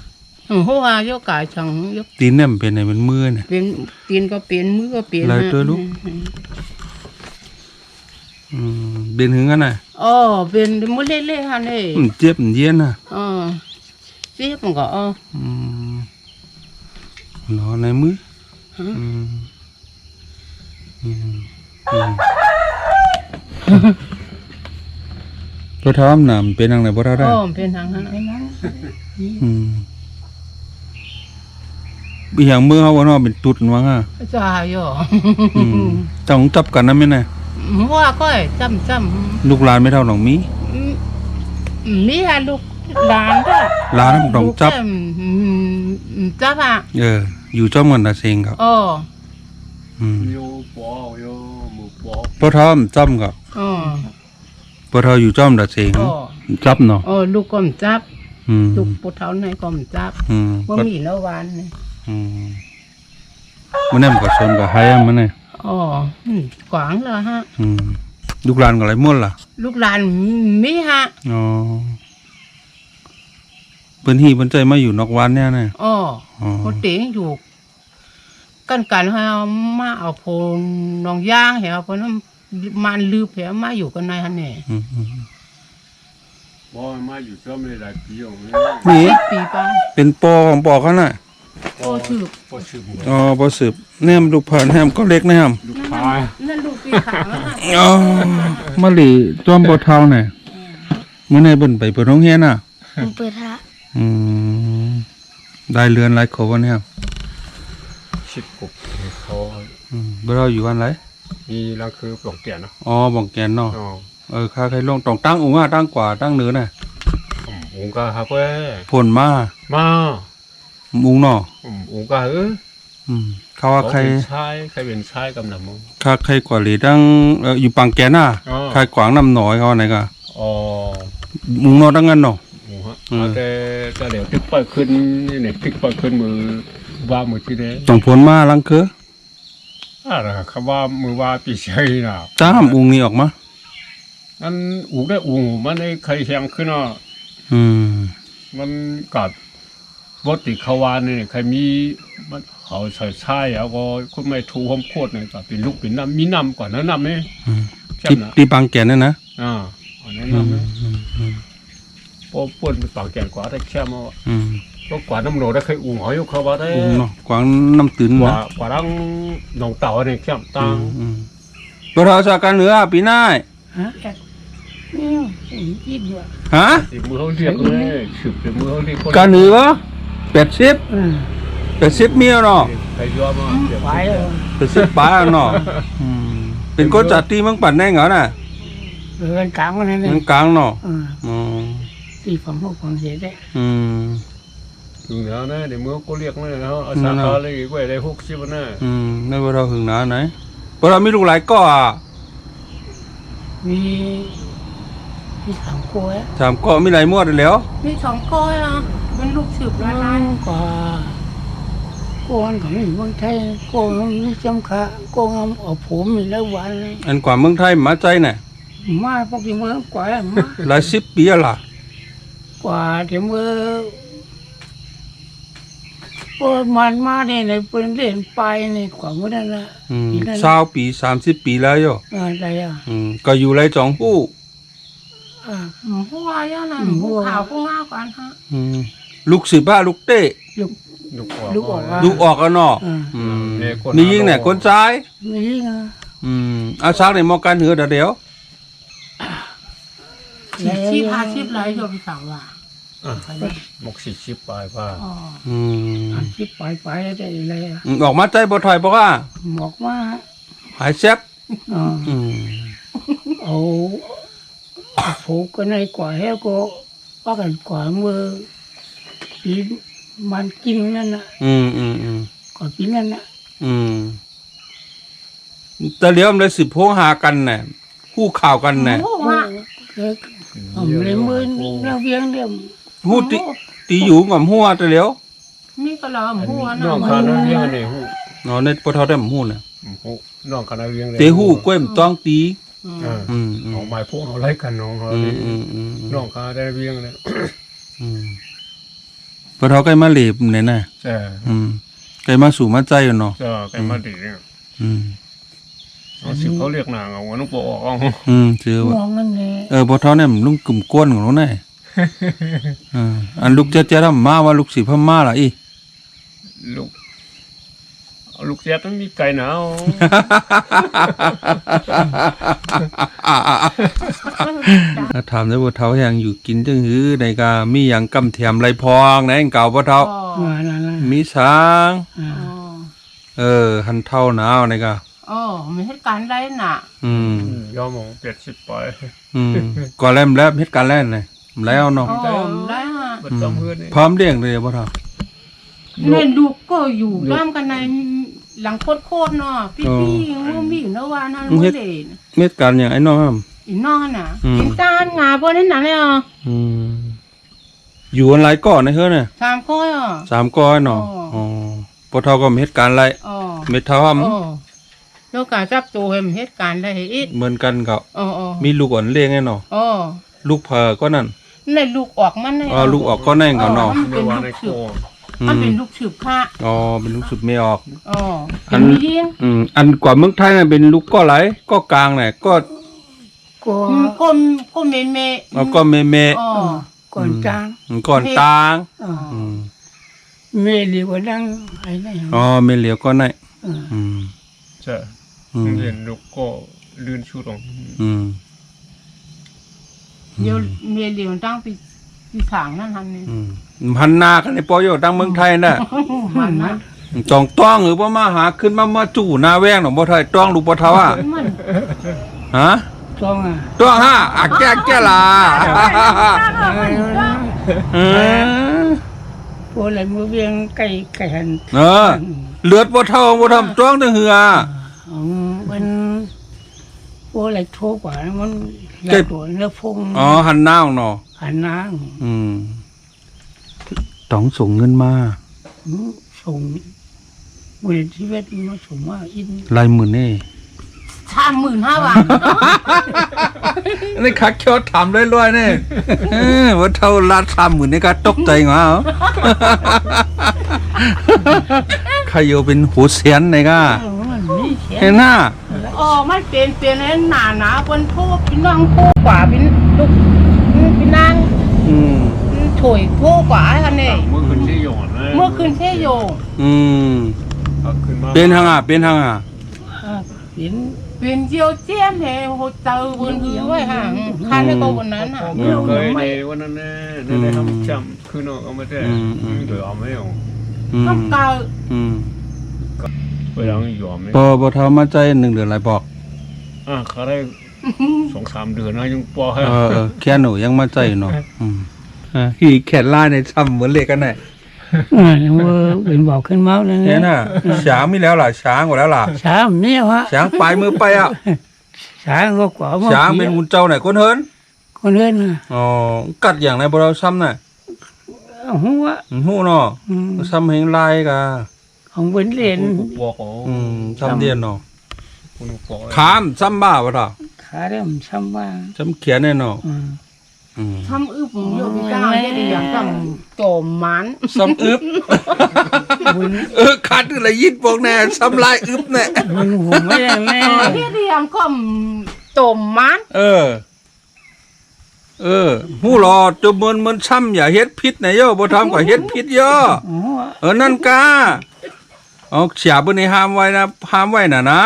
หัวยกกายจังยกตีนเนี่ยเป็นไหนเป็นมือเนี่ยเป็นตีนก็เป็นมือก็เป็นอะไรตัวลูก เป็นหึงกันน่ะ อ๋อเป็นมื้อเล่ๆหั่นเด้ เจ็บเย็นน่ะ เจ็บมันก็นอนในมือบ่ทำน้ำเป็นจังไดบ่ได้ เป็นทางนั้นเป็นทาง อีหยังมือเฮาบ่เนาะเป็นตุดว่าง่ะ จ้าอยู่ ต้องจับกันนำแม่น่ะ ว่าก็จำ ลูกหลานไม่เท่าน้องมี มีลูกหลานก็ หลานมันต้องจับ จับอ่ะ อยู่จ้อมกันน่ะเซ็งครับ โยปอโยหมูปอ บ่ทำจ้ำกับบ่เท่าอยู่จ้อมน่ะเซ็งจับเนาะ ลูกก็จับลูกปุถเฒ่าในก็จับบ่มีแล้ววันนี่ มันแนมก็ชนก็ให้มันน่ะ กวางแล้วฮะ ลูกหลานก็หลายม่วนล่ะ ลูกหลานมีฮะ เพิ่นฮีเพิ่นใจมาอยู่นอกวันเนี่ยน่ะ เขาเต็งอยู่กันให้เอามาเอาโพนน้องย่างเหรอเพราะนั้นมันลืบเหรอมาอยู่กันในหั่นนี่ บ่มาอยู่ซ้อมเลยหลายปีอยู่ นี่ ปีไป เป็นปอของปอเขาน่ะ ถือ บ่ชื่อ บ่สืบแนมลูกผ่านแนมก็เล็กแนม ลูกชาย นั่นลูกปีขาวนะ มะลิจอมบ่เท่าน่ะมื้อไหนเบิ่นไปเปิดโรงเรียนน่ะ เปิดฮะ ได้เรือนหลายขบ่แนม ชิดกุบเขา บ่เราอยู่วันไหน มีลังคือปลอกเตียนเนาะ บ่องแกนเนาะค่าใครลงต้องตั้งองค์ตั้งกว่าตั้งเหนือน่ะ องค์ก็ฮักเว้ย ผลมา มา มุงเนาะ องค์ก็เขาว่าใคร ใครเป็นชายกำลังมึง ค่าใครกว่าหรือตั้งอยู่ปังแกนน่ะใครกวางน้ำหน่อยเขาไหนก็มุงเนาะตั้งงั้นเนาะ แต่เดี๋ยวติ๊กไปขึ้นนี่เนี่ยติ๊กไปขึ้นมือว่ามือที่เด้ ต้องผลมาลังคือ อะไรคำว่ามือว่าปีเชยน่ะ จ้ามองค์นี้ออกมา นั่นอูได้อูมันได้ใครแข็งขึ้นเนาะมันกัดวติขวานนี่ใครมีมันเขาใส่ใช่แล้วก็คนไม่ถูหอมโคตรเนี่ยก็เป็นลูกเป็นน้ำมีน้ำก่อนนะน้ำนี่ใช่ไหม ที่ปังแกนนั่นนะ อันนั้นน้ำนี่พอป่นปากแก่กว่าได้แค่มาก็กว่าน้ำโหนได้เคยอูหอยอยู่เขาว่าได้ เนาะกวางน้ำตื่น ก นะ ว่าดังหนองเต่าเนี่ยแค่ตัง ตัวเราจากการเหนือปีหน้า นี่ยิบอยู่ ฮะ สิมือเขาเรียกเลยสืบมือเขาเรียก การเหนือ80เมียเนาะ ใครยอมมาเดี๋ยว ไปเลย 80ป้าเนาะเป็นคนจัดตีเมืองปั่นแน่เหรอน่ะ เดินกลางนั่น เมืองกลางเนาะ ตีความพวกความเสียได้ ถึงแล้วนะเดี๋ยวมือก็เรียกเลยนะอาสาเขาเลยก็ได้60นะ ในว่าเราหึงหนาไหนเพราะเรามีลูกหลายก็อ่ะ มีสองกล้วย ถามก็มีหลายมวดแล้ว มีสองกล้วยอ่ะเป็นลูกสืบล้านกว่าโกนของเมืองไทยโกนนี่จำค่ะโกนเอาผมมีแล้ววัน อันกว่าเมืองไทยมาใจน่ะ มาพวกที่เมืองกว่ามา หลาย10ปีล่ะ กว่าที่เมืองพวกมันมาเนี่ยในเป็นเล่นไปในกว่าเมื่อนั้นละ20ปี30ปีแล้วโย อะไรอ่ะ ก็อยู่ไร2ผู้ ผู้ว่าย่านะผู้ข่าวผู้ง่ากันฮะ ลูก15ลูกเต้ ลูกออก ลูกออกกันเนาะมียิงเนี่ยคนซ้าย มียิงอ่ะ อาซักเนี่ยมอกันเหือเดี๋ยว ชีพาชีพไรโยมสั่งว่า หมก40ปลายป่า ชีพไปได้เลย ออกมาใจบ่ถอยบอกว่า บอกว่า หายแซ่บ เอาผูกกันในกว่าแล้วก็ว่ากันกว่ามือปีมันกินนั่นน่ะก่อนปีนั่นน่ะ แต่เดี๋ยวมันเลย10โพหากันน่ะคู่ข่าวกันน่ะ ผมเลยมือเราเวียงเดียว ฮู้ตีอยู่กับหัวแต่เดี๋ยว นี่ก็เราหัว น้องคานาเวียงนี่ฮู้ เนาะในปทได้ฮู้น่ะ น้องคานาเวียง เตฮู้ก้วยมต้องตี ของหมายพวกเขาไล่กันน้องเขานี่น้องคาได้เวียงเนี่ย ปทใกล้มาเหลบเนี่ยน่ะ ใช่ ใกล้มาสู่มาใจเนาะ ใกล้มาดีเนี่ย เอาสิเขาเรียกนางเอาน้องปอเอา ชื่อ ม ว่า องนั่นแหละ พอเท่าเนี่ยมันลุงกลุ่มก้นของเราเนี่ยอันลูกเจ๊ทำมาว่าลูกสีพม่าล่ะอี ลูกเอาลูกเจ็ดต้องมีไก่หนาว ถามได้ว่าเท่ายังอยู่กินจังหือในกามีอย่างกำเทียมไรพองไหนเก่าพ่อเท่า มานั่นน่ะ มีช้าง หันเท่าหนาวในกา มีเหตุการณ์ได้น่ะ ยอมของ80ไป ก่อนแรมแล้วเหตุการณ์แรกเลยแล้วเนาะ ได้ฮะ บัดจำเพื่อนนี่ พร้อมเลี้ยงเลยพ่อเท่า ในลูกก็อยู่ร่วมกันในหลังโคตรเนาะพี่ๆมึงมีอยู่นะว่านั่นบ่ได้ เหตุการณ์อย่างไอ้น้องครับ อีน้องน่ะกินจานงาบ่ได้นั่นเลยอ่ะ อยู่กันหลายก่อนนะเฮ้ยเนี่ย 3ก้อยอ่ะ 3ก้อนเนาะพ่อเท่าก็มีเหตุการณ์ไรเม็ดเท่าห้ แล้วการจับตัวเห็นเหตุการณ์ได้อีก เหมือนกันก็ อ๋อ มีลูกอ่อนเลี้ยงไงเนาะ อ๋อ ลูกเพอก็นั่น ในลูกออกมันใน ลูกออกก็แน่งกันเนาะ เรียกว่าในโค มันเป็นลูกสืบค่ะ เป็นลูกสุดไม่ออก อ๋อเป็นมียิง อันกว่าเมืองไทยน่ะเป็นลูกก็ไหลก็กลางน่ะก็ ก็ ก็เมเม ก็เมเม อ๋อ ก่อนจาง ก่อนตาง เมลีกว่าดังไอ้นั่น เมเหลียวก็ไหน ใช่เรียนลูกก็ลื่นชุดของ เดี๋ยวเมเลียวตั้งปีถางนั่นทันนี่ พันนากันในปอยอยู่ตั้งเมืองไทยน่ะ มันนะ จองต้องหรือว่ามาหาขึ้นมาจู่หน้าแว้งหนองบ่ไทยต้องลูกบ่เทาอ่ะ มัน ฮะ ต้องอ่ะ ต้องฮะแก้ล่ะ พวกอะไรมือเวียงไก่หัน เลือดบ่เท่าบ่ทำต้องแต่เหือ มันพวกอะไรโทรกว่ามันตัวเนื้อพง หันหน้าเนาะ หันน้า ต้องส่งเงินมา ส่งบริษัทเวทมาส่งมาอิน ลายมือนี่ 35,000 บาท นี่คักเขียวถามเรื่อยๆนี่ว่าเท่าลาด30,000นี่ก็ตกใจเหรอใครอยู่เป็นหูเสียนนี่ก็ มันมีเสีย เห็นหน้า อ๋อมันเป็นไอ้หนาๆคนโทษพี่น้องโทษกว่าเป็นลูกพี่นางถอยโทษกว่าอันนี้ เมื่อคืนที่หยอนนะ เมื่อคืนเทโย ขึ้นมา เป็นทางเป็นทาง เป็น เป็นเจียวเจี้ยมเหโหเตอบนหือไว้ห่างคันในตัวบนนั้นอ่ะ เคยในวันนั้นนะได้ทำจำคือนอกเอามาได้เดี๋ยวเอาไม่เอา ต้องเกา ไปยังยอมไหม พอเท่ามาใจ1 เดือนหลายบอก เขาได้2-3 เดือนนะยังปอให้ แค่หนูยังมาใจเนาะขี่แขนล่าในช้ำเหมือนเล็กกันไหน มือเป็นบอกขึ้นมาเลย เนี่ยน่ะช้างมีแล้วล่ะช้างกว่าแล้วล่ะ ช้างเนี่ยวะ ช้างปลายมือไปอ่ะ ช้างก็กว่า ช้างเป็นหุ่นเจ้าไหนคนเฮิรน คนเล่นนะ กัดอย่างไรบ่เราซ้ำน่ะ หัว หู้เนาะซ้ำเฮงลายกะ ของเป็นเรียน บอกเขา ซ้ำเดียนเนาะ คุณบอก ขามซ้ำบ้าวะเนาะ ขาเริ่มซ้ำว่า ซ้ำเขียนแน่เนาะ ทำอึบโยบิจ้าได้อย่างทำโจมมัน ซ้ำอึบขาดอะไรยิดบอกแน่ซ้ำลายอึบแน่ มันหัวไม่ได้แม่ เฮียเรียมก็โจมมัน หู้รอจะมันซ้ำอย่าเฮ็ดพิษนะโยบ่ทำก็เฮ็ดพิษโยนั่นกาเสียบนี่ห้ามไว้นะห้ามไว้น่ะนะ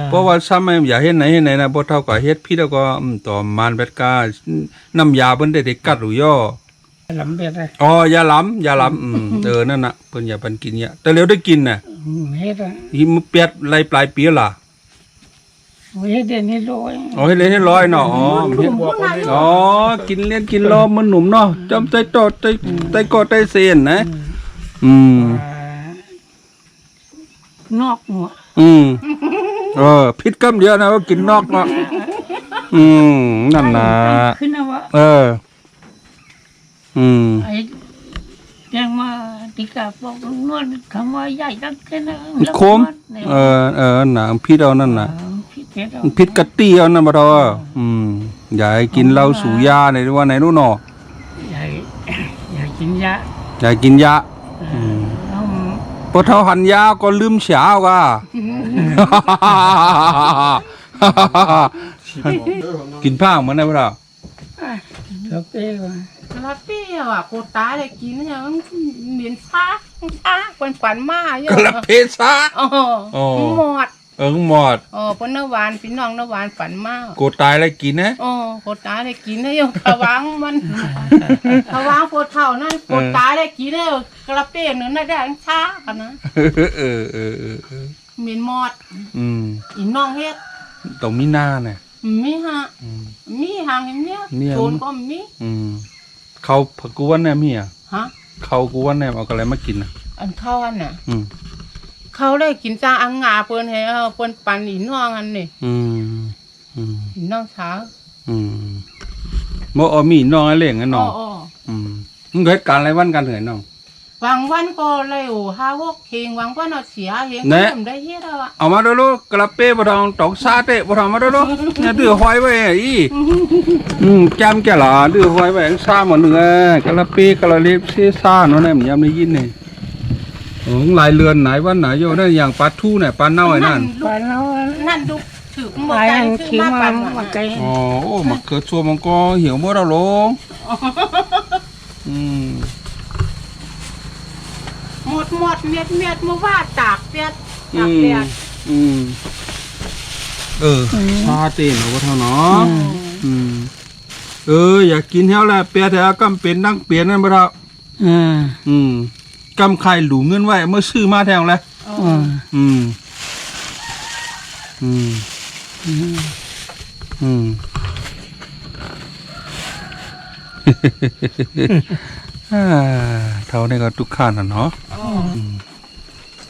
เพราะว่าซ้ำอย่าเฮ็ดไหนนะบ่เท่าก็เฮ็ดพิษแล้วก็ต่อมานเบ็ดกาน้ำยาเพิ่นได้กัดหรือย่อ ลำเบ็ดเลย อย่าล้ำนั่นน่ะเพิ่นอย่าเพิ่นกินเนี่ยแต่แล้วได้กินน่ะ เฮ็ดอ่ะ หิมเปียดไรปลายปีล่ะ เฮ็ดเด่นให้ร้อย ให้เล่นให้ร้อยเนาะกินเล่นกินรอมันหนุ่มเนาะจำใจตอดใจกอดใจเสียนนะนอกหัว พิษกำเดียวนะว่ากินนอกเนาะนั่นนะ ขึ้นนะวะไอ้ยังมาติกาบอกนวดคำว่าใหญ่ตั้งแค่นั้น โคมน่ะพิษเอานั่นน่ะพิษกะตี้เอานั่นบ่ทออย่าให้กินเหล้าสูบยาในว่าไหนนู้นเนาะ อย่ากินยา อย่ากินยาพอเท่าหันยาก็ลืมเช้าก่ะ กินผ้าเหมือนได้บ่ล่ะ เราเป้ก่อน ลาเปี้ยว่ะโคตาเลยกินเนี่ยมันเหม็นซ่าฝันมาเยอะ กะละเพซะ อ๋อหมด หมด ปนน้ำหวานพี่น้องน้ำหวานฝันมาก โกตายแล้วกินนะ โคตาเลยกินเนี่ยขวางมันขวางโคเท่านั่นโคตาเลยกินเนี่ยกระเป้เนื้อน่าได้ช้ากันนะเหม็นหมดอีน้องเฮ็ด ต้องมีหน้าเนี่ย มีหางเห็นเนี่ยโซนก็มี เขาผักกวนเนี่ยมีอ่ะ ฮะ เขากวนเนี่ยเอาอะไรมากินอ่ะ อันเข้าอันน่ะเขาได้กินจ้าอังงาเปิ้นให้เปิ้นปันอีน้องอันนี่อีน้องเช้า บ่มีน้องอะไรเล่งกันน้องมึงเฮ็ดการอะไรวันกันเหรอน้อง บางวันก็เลย5-6เพลงบางวันเอาเสียเพลงก็ทำได้เฮ็ดแล้วอ่ะ เอามาดูกระเป้บ่ทองตอกซาเตะบ่ทองมาดูเนี่ยดื้อหอยไว้อีจำแกล่ะดื้อหอยไว้ซาหมดนึงกระเป้กระเล็บซีซ่าเนาะเนี่ยมันยามได้ยินนี่หลายเรือนไหนวันไหนโยนั่นอย่างปลาทูเนี่ยปลาเน่าไอ้นั่น ไปแล้ว นั่นดูถือหม ไป ดใจ อัน คือ ขี้ มา มา ปัน มาไกล อ๋อโอ้มาเกิดชัวมันก็เหี่ยวหมดแล้วลงหมดเม็ดมาว่าตากเปียด ชาเต้นเอาบ่เท่าเนาะอยากกินแฮวแหละเปียแถวกำเป็นนั่งเปลี่ยนนั่นบ่เท่ากำไข่หลูเงินไว้เมื่อซื้อมาแทงแล้วเท่านี้ก็ทุกข้านน่ะเนาะ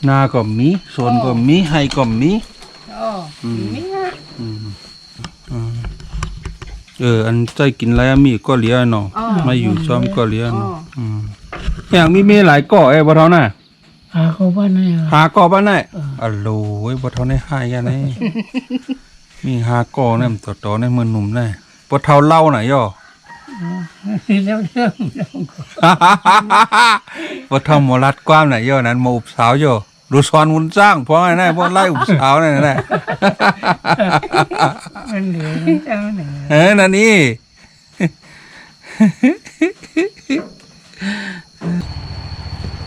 นาก็มีสวนก็มีไห้ก็มีมีฮะ อันใจกินอะไรมีก็เหลียเนาะมาอยู่ซ้อมก็เหลียเนาะอย่างมีหลายก่อบ่เท่าน่ะ เขาบ้านไหน หาก่อบ้านไหนอ๋อโหยบ่เท่าในหายกันนี่มีหาก่อเนี่ยต่อในมือหนุ่มได้บ่เท่าเล่าน่ะย่อ แล้วเรื่อง บ่เท่าหมอรัดกว้ามน่ะย่อนั้นมาอุบสาวย่อรู้สอนวุ้นจ้างเพราะไงนะบ่ไล่อุบสาวนั่นแหละ มันเหลือเจ้าหนึ่ง นั่นนี่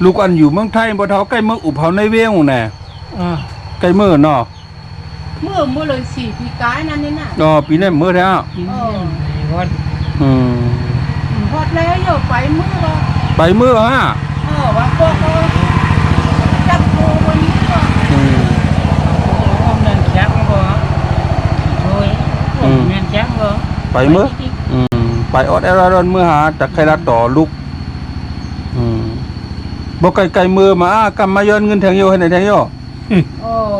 ลูกอันอยู่เมืองไทยบ่เท่าใกล้เมืองอุบเฮาในเวียงน่ะใกล้เมืองเนาะ เมื่อเลย4 ปีกายนั่นนี่น่ะ ปีนี้เมื่อแล้ว กินวัด พอดแล้วอยู่ไปเมื่อก็ ไปเมื่อฮะ ว่าพวกก็จับโควันนี้ก็ เงินแจ้งบ่ช่วยเงินแจ้งบ่ ไปเมื่อไปออดแอรอนเมื่อหาจากใครละต่อลูกบ่ไกลๆมือมากำมาย้อนเงินแทงโยให้ไหนแทงโย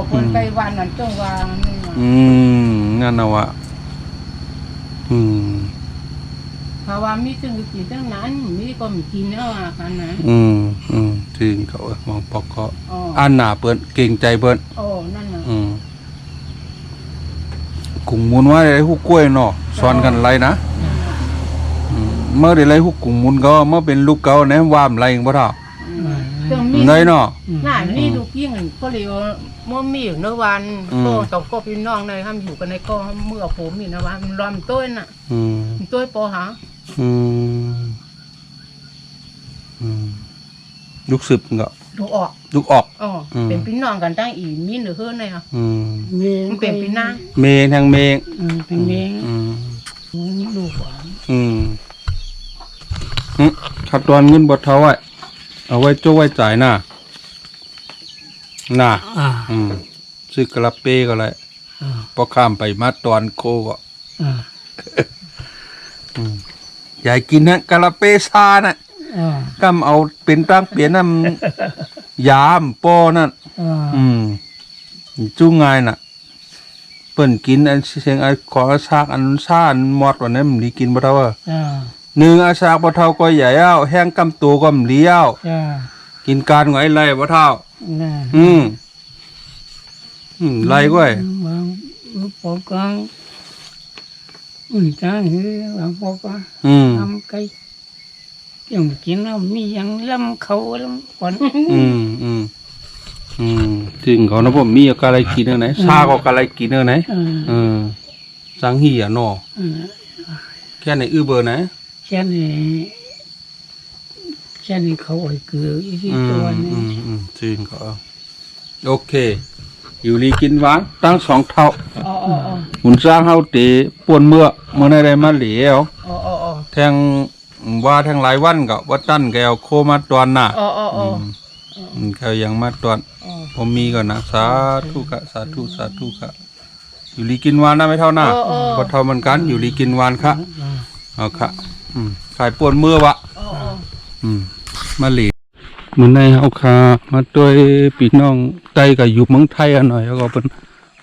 คนไกลวันนั้นจังว่านี่ งั้นน่ะวะเพราะว่ามีถึงกินทั้งนั้นมีก็มีกินแล้วอ่ะกันนะ จริงเขามองปอกก็อ่านหน้าเปิ้นเก่งใจเปิ้น นั่นน่ะ กุ้งมุนว่าได้ฮู้กล้วยเนาะสอนกันไรนะเมื่อได้ไรฮู้กุ้งมุนก็เมื่อเป็นลูกเก่าแหนวามไรบ่เท่าไงเนาะ น่ะมีลูกยิ่งก็เลยมั่วมีอยู่ในวันก็ต้องก็พี่น้องในห้ามอยู่กันในก็เมื่อผมมีนะว่ามันรอมต้นน่ะต้นปอหา ลูกสืบก็ ลูกออก ลูกออก เป็นพี่น้องกันตั้งอีมีหรือเฮือนเลยอ่ะมันเป็นพี่นาง เมงทางเมง เป็นเมงลูกหวาน ขัดตอนเงินบดเท่าไว้เอาไว้โจ้ไว้จ่ายน่ะซื้อกระเป้ก็เลยพอข้ามไปมาตอนโคก็ยายกินนะกระเป้ซาน่ะกำเอาเป็นตั้งเปลี่ยนน้ำยามป้อนั่นจู้ง่ายน่ะเปิ้นกินอันเสียงไอ้ขอซากอันซ่าอันมอดวันนั้นมันดีกินบ่เท่าหนึ่งอาซากบ่เท่าก็ใหญ่เอาแห้งกำตัวก็เลี้ยวกินการไงไรบ่เท่าไรก้อยบางปอกกังจ้าหือบางปอกกังทำไก่ยังกินแล้วมียังลำเขาลำก่อนจ ถึงเขานะผมมีอะไรกินเนอไหนซาก็อะไรกินเนอไหนสังหีอ่ะเนาะแค่ไหนเบอร์ไหนแค่นี้เขาไอ้เกลืออีกตัวนี้จริงก็โอเคอยู่ลีกินหวานตั้ง2 เท่าหุ่นสร้างเฮาเตะป่วนเมื่อได้มาเหลียวแทงว่าแทงหลายวันก็ว่าตั้นแกเอาโคมาตอนน่ะเขายังมาตอนผมมีก่อนนะสาธุกะสาธุกะอยู่ลีกินหวานนะไม่เท่าหน้าก็เท่าเหมือนกันอยู่ลีกินหวานค่ะเอาค่ะขายป่วนเมื่อวะมาเหลีเหมือนในเอาคามาด้วยพี่น้องไต้กับอยู่เมืองไทยหน่อยแล้วก็เป็น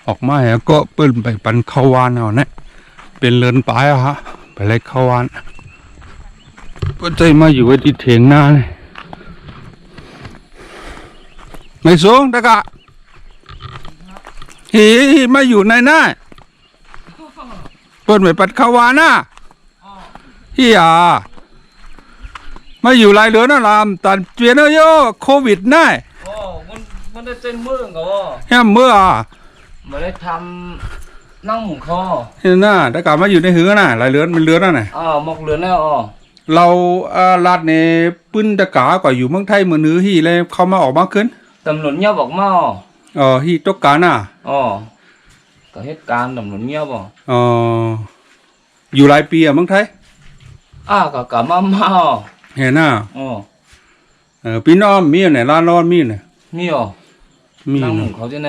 ออกมาแล้วก็เปิ้นไปปันข้าววานเอาเนี่ยเป็นเลินปลายอะฮะไปไล่ข้าววานก็ใจมาอยู่ไว้ที่เถียงหน้าเลยไม่สูงตะกะฮีมาอยู่ในหน้าเปิ้นไปปันข้าววานน่ะฮีอ่ะมาอยู่หลายเดือนแล้วลำตันเจียนเยอะโควิดน่ะมันได้เต้นมือเหรอแค่เมื่อไม่ได้ทำนั่งหมุนคอเห็นน่ะแต่กลับมาอยู่ในหือน่ะหลายเดือนมันเลือนน่ะน่ะหมกเลือนแล้วเราลาดในปื้นตะกาก็อยู่เมืองไทยเมืองนื้อฮีเลยเข้ามาออกมาขึ้นตำรวจเงียบบอกมาฮีตกกาน่ะก็เหตุการณ์ตำรวจเงียบอยู่หลายปีเมืองไทยก็กลับมาเห็นน่ะพี่น้องมีไหนร้านนอนมีไหนมีมีนั่งหมุนเขาจะไหน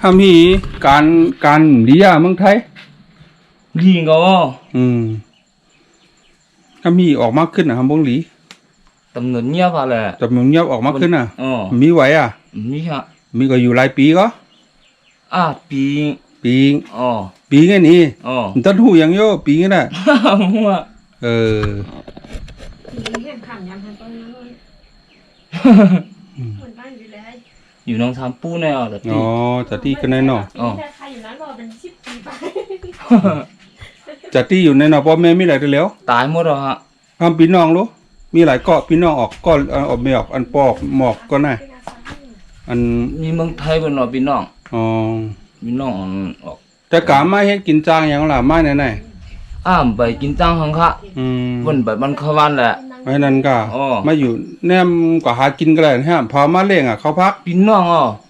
ทำฮีการดีอ่ะเมืองไทยดีก็ทำฮีออกมากขึ้นนะทำบงหลีตำรวจเงียบอะไรตำรวจเงียบออกมากขึ้นน่ะมีไหวมีฮะมีก็อยู่หลายปีก็ปีไงนี่ต้นหูยังโย่ปีไงน่ะอยู่น้องทำปูแน่แต่ที่จัดที่กันแน่นอนจัดที่อยู่ในนอพ่อแม่มีหลายตัวแล้วตายหมดแล้วฮะทำพี่น้องรู้มีหลายเกาะพี่น้องออกก็ออกไม่ออกอันปอกหมอกก็น่ะอันมีเมืองไทยบนหน่อพี่น้องพี่น้องออกแต่กะมาเฮ็ดกินจางอย่างล่ะมาไหนไปกินจ้างหังค่ะวันไปมันเข้าวันแหละไว้นั่นก็มาอยู่แนมก็หากินก็ได้ฮะพอมาเลี้ยงเขาพักพี่น้อง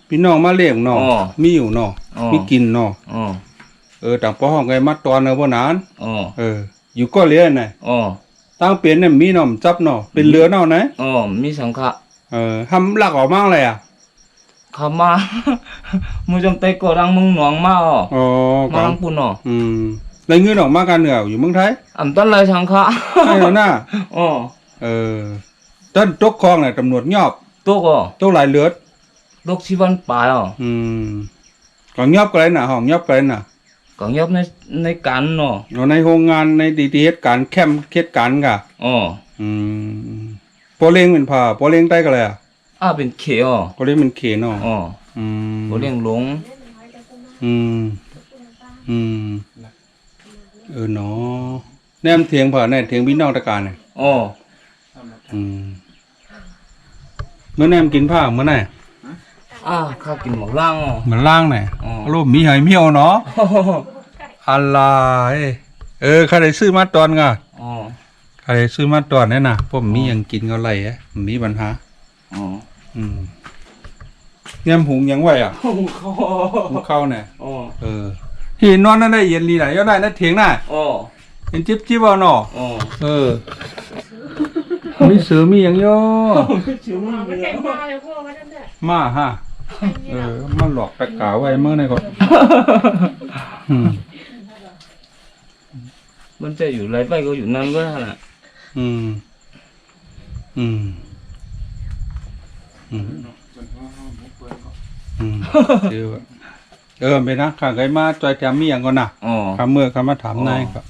พี่น้องมาเลี้ยงเนาะมีอยู่เนาะมีกินเนาะต่างป้อห้องไงมาตอนเนบ่นานอยู่ก็เลี้ยงน่ะตั้งเป็นเนี่ยมีเนาะจับเนาะเป็นเรือเนาะนะมีสังฆะทำหลักออกมากเลยเขามามือจำเตะกอดังมึงหนองมามาลังปุ่นไรเงินออกมากันเหนืออยู่เมืองไทยต้นไรสังฆะใช่แล้วน่ะต้นตกคลองเนี่ยตำรวจยอบตกหลายเลือดตกชีวันปลายก็ยอบกันเลยน่ะห้องยอบกันน่ะก็ยอบในการเนาะในโรงงานในดีเหตุการแคมป์เหตุการกะพอเลี้ยงเป็นผ่าพอเลี้ยงได้กันเลยเป็นเขียวพอเลี้ยงเป็นเขียวเนาะพอเลี้ยงหลงเนาะแนมเถียงผ่าในเถียงพี่น้องตะการเนี่ยเมื่อแนมกินผ้าเมื่อไหร่ข้ากินหมกล่างเหมือนล่างเนี่ยรูปมีหอยเมียวเนาะอะไรใครได้ซื้อมาตอนไงใครได้ซื้อมาตอนเนี่ยนะพวกมียังกินก็ไรมีปัญหาเนี่ยหุงยังไหวหุงข้าวเนี่ยหินนอนนั่นได้เย็นดีไหนย่อได้นั่นเถียงน่ะเห็นจิ๊บเอาเนาะมีเสือมีอย่างย่อมาฮะมันหลอกตะกาไว้เมื่อไหร่ก่อนมันจะอยู่ไรไปก็อยู่นั่นก็ได้ไปนะข้างไกลมาจอยจำมีอย่างก่อนนะคำเมื่อคำมาถามนายก็